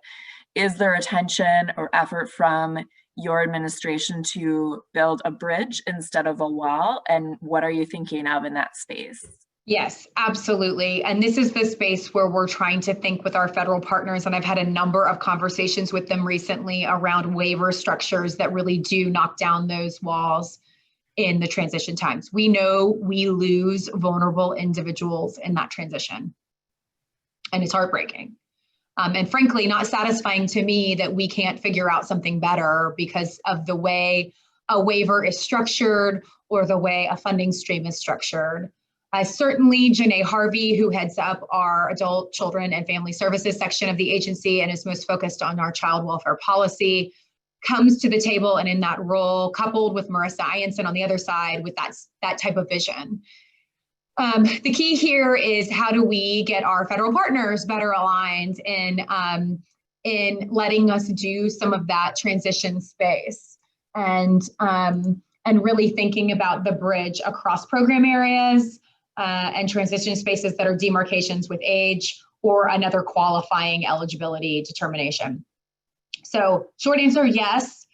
Is there attention or effort from your administration to build a bridge instead of a wall? And what are you thinking of in that space?
Yes, absolutely. And this is the space where we're trying to think with our federal partners. And I've had a number of conversations with them recently around waiver structures that really do knock down those walls in the transition times. We know we lose vulnerable individuals in that transition, and it's heartbreaking. And frankly, not satisfying to me that we can't figure out something better because of the way a waiver is structured or the way a funding stream is structured. Certainly, Janae Harvey, who heads up our Adult, Children, and Family Services section of the agency and is most focused on our child welfare policy, comes to the table and in that role, coupled with Marissa Ianson on the other side with that type of vision. The key here is how do we get our federal partners better aligned in letting us do some of that transition space and really thinking about the bridge across program areas and transition spaces that are demarcations with age or another qualifying eligibility determination. So short answer, yes.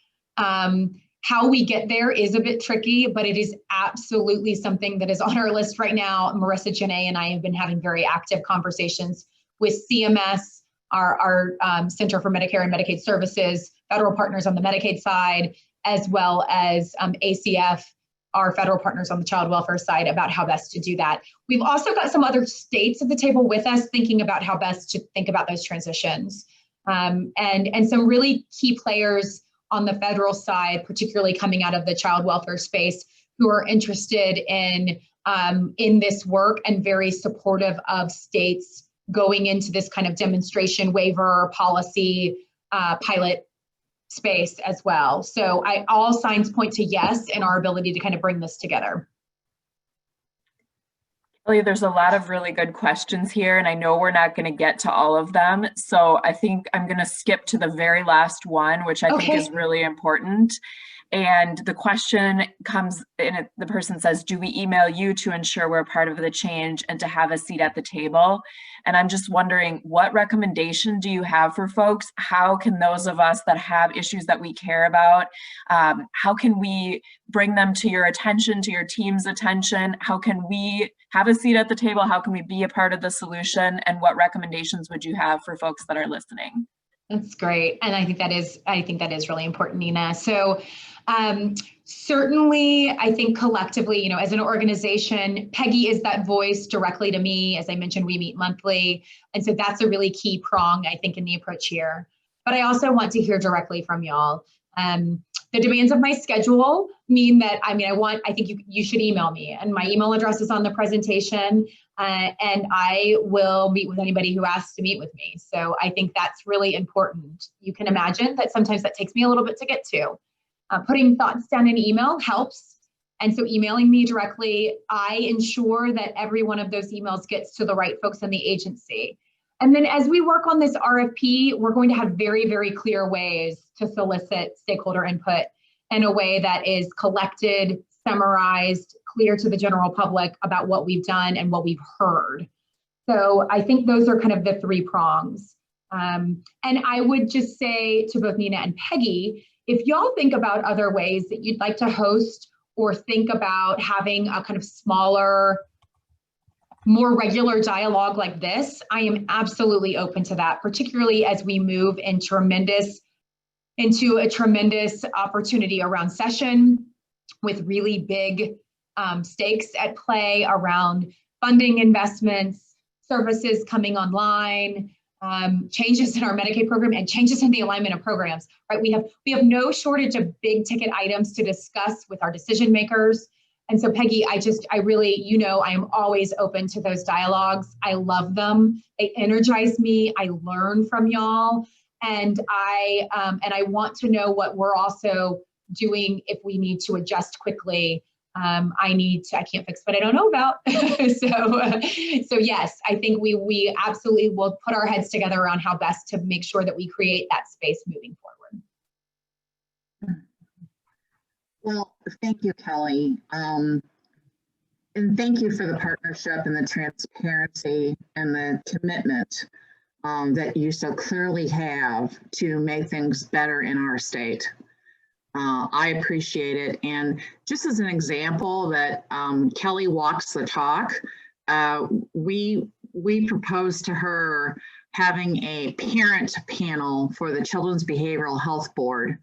How we get there is a bit tricky, but it is absolutely something that is on our list right now. Marissa, Janae, and I have been having very active conversations with CMS, our Center for Medicare and Medicaid Services, federal partners on the Medicaid side, as well as ACF, our federal partners on the child welfare side, about how best to do that. We've also got some other states at the table with us thinking about how best to think about those transitions. And some really key players on the federal side, particularly coming out of the child welfare space, who are interested in this work and very supportive of states going into this kind of demonstration waiver policy pilot space as well. So all signs point to yes in our ability to kind of bring this together.
There's a lot of really good questions here, and I know we're not going to get to all of them. So I think I'm going to skip to the very last one, which I think is really important. And the question comes in, the person says, do we email you to ensure we're part of the change and to have a seat at the table? And I'm just wondering, what recommendation do you have for folks? How can those of us that have issues that we care about, how can we bring them to your attention, to your team's attention? How can we have a seat at the table? How can we be a part of the solution? And what recommendations would you have for folks that are listening?
That's great. And I think that is really important, Nina. So certainly, I think collectively, as an organization, Peggy is that voice directly to me. As I mentioned, we meet monthly. And so that's a really key prong, I think, in the approach here. But I also want to hear directly from y'all. The demands of my schedule mean that, I think you should email me, and my email address is on the presentation, and I will meet with anybody who asks to meet with me. So I think that's really important. You can imagine that sometimes that takes me a little bit to get to. Putting thoughts down in email helps. And so emailing me directly, I ensure that every one of those emails gets to the right folks in the agency. And then as we work on this RFP, we're going to have very, very clear ways to solicit stakeholder input in a way that is collected, summarized, clear to the general public about what we've done and what we've heard. So I think those are kind of the three prongs. And I would just say to both Nina and Peggy, if y'all think about other ways that you'd like to host or think about having a kind of smaller, more regular dialogue like this, I am absolutely open to that, particularly as we move into a tremendous opportunity around session with really big stakes at play around funding investments, services coming online, changes in our Medicaid program, and changes in the alignment of programs, right? We have no shortage of big ticket items to discuss with our decision makers. And so Peggy, I really, I am always open to those dialogues. I love them. They energize me. I learn from y'all. And I want to know what we're also doing if we need to adjust quickly. I can't fix what I don't know about. So yes, I think we absolutely will put our heads together around how best to make sure that we create that space moving forward.
Well, thank you, Kelly. And thank you for the partnership and the transparency and the commitment that you so clearly have to make things better in our state. I appreciate it. And just as an example that Kelly walks the talk, we proposed to her having a parent panel for the Children's Behavioral Health Board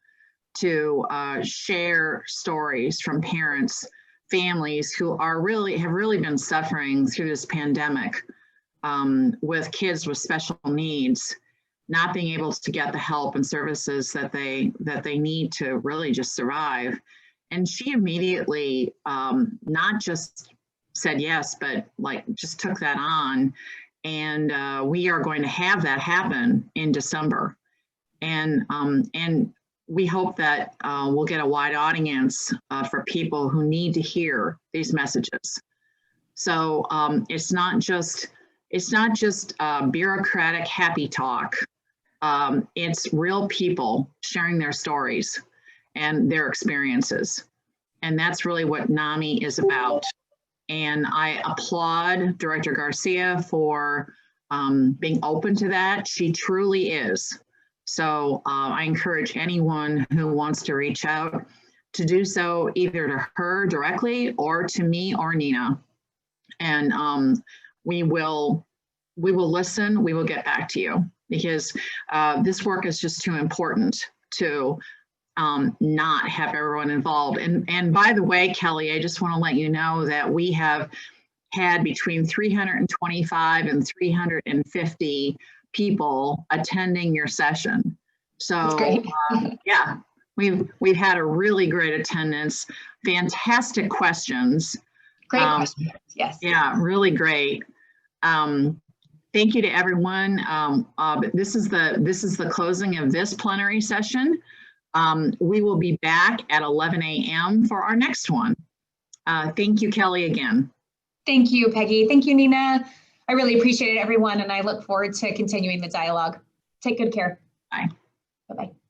to share stories from parents, families who have really been suffering through this pandemic with kids with special needs, not being able to get the help and services that they need to really just survive. And she immediately not just said yes, but like just took that on. And we are going to have that happen in December. And we hope that we'll get a wide audience for people who need to hear these messages. So it's not just bureaucratic happy talk. It's real people sharing their stories and their experiences. And that's really what NAMI is about. And I applaud Director Garcia for being open to that. She truly is. So I encourage anyone who wants to reach out to do so either to her directly or to me or Nina. And we will listen, we will get back to you, because this work is just too important to not have everyone involved. And by the way, Kelly, I just want to let you know that we have had between 325 and 350 people attending your session. So yeah, we've had a really great attendance, fantastic questions.
Great questions, yes.
Yeah, really great. Thank you to everyone. This is the closing of this plenary session. We will be back at 11 a.m. for our next one. Thank you, Kelly, again.
Thank you, Peggy. Thank you, Nina. I really appreciate it, everyone, and I look forward to continuing the dialogue. Take good care.
Bye.
Bye-bye.